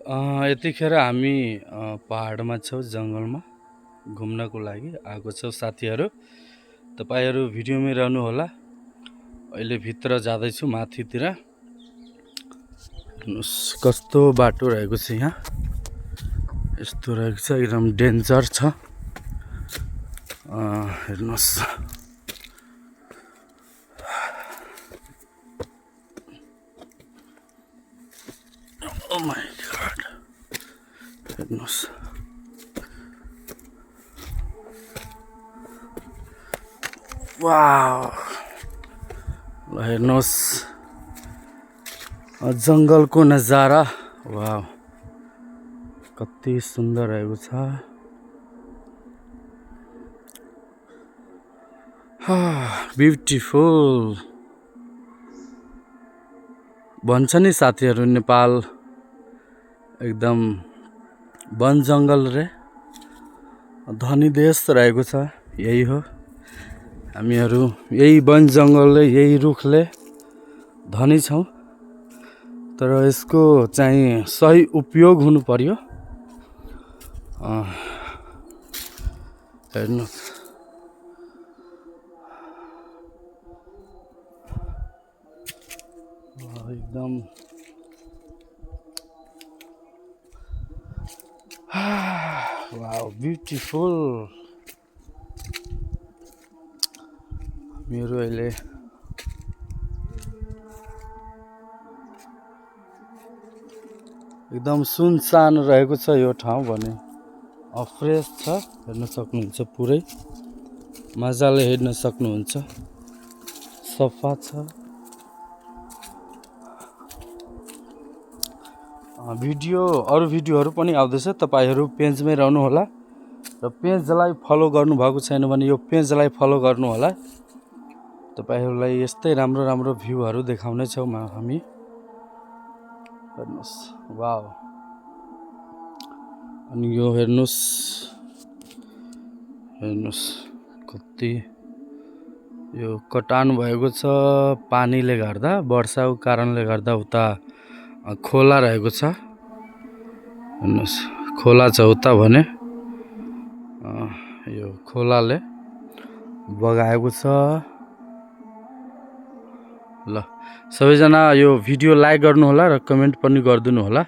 यतिखेर हामी पहाडमा छौँ, जङ्गलमा घुम्नको लागि आएको छौँ साथीहरू। तपाईहरू भिडियोमै रहनु होला। अहिले भित्र जाँदैछु माथितिर। हेर्नुस् कस्तो बाटो रहेको छ यहाँ। यस्तो रहेको छ, एकदम डेन्जर छ। हेर्नुस् ओ माय गॉड, हेर्नुस् वाव, हेर्नुस् जङ्गलको नजारा। वाव, कति सुन्दर रहेको छ। ब्युटिफुल भन्छ नि साथीहरू, नेपाल एकदम वन जङ्गल रे धनी देश रहेको छ। यही हो, हामीहरू यही वन जङ्गलले, यही रुखले धनी छौँ। तर यसको चाहिँ सही उपयोग हुनु पर्यो। हेर्नु एकदम वाव, ब्युटिफुल। मेरो अहिले एकदम सुनसान रहेको छ यो ठाउँ भने फ्रेस छ। हेर्न सक्नुहुन्छ, पुरै मजाले हेर्न सक्नुहुन्छ, सफा छ। अरू भिडियोहरू पनि आउँदैछ, तपाईहरू पेजमै रहनु होला। र पेजलाई फलो गर्नुभएको छैन भने यो पेजलाई फलो गर्नु होला। तपाईहरूलाई यस्तै राम्रो राम्रो भ्यूहरू देखाउने छौँ हामी। हेर्नुस् वाव, अनि यो हेर्नुस् कति यो कटान भएको छ पानीले गर्दा, वर्षाको कारणले गर्दा। उता खोला रहेको छ, हेर्नुस् खोला छ उता भने यो खोलाले बगाएको छ। ल सबैजना यो भिडियो लाइक गर्नु होला र कमेन्ट पनि गरिदिनु होला।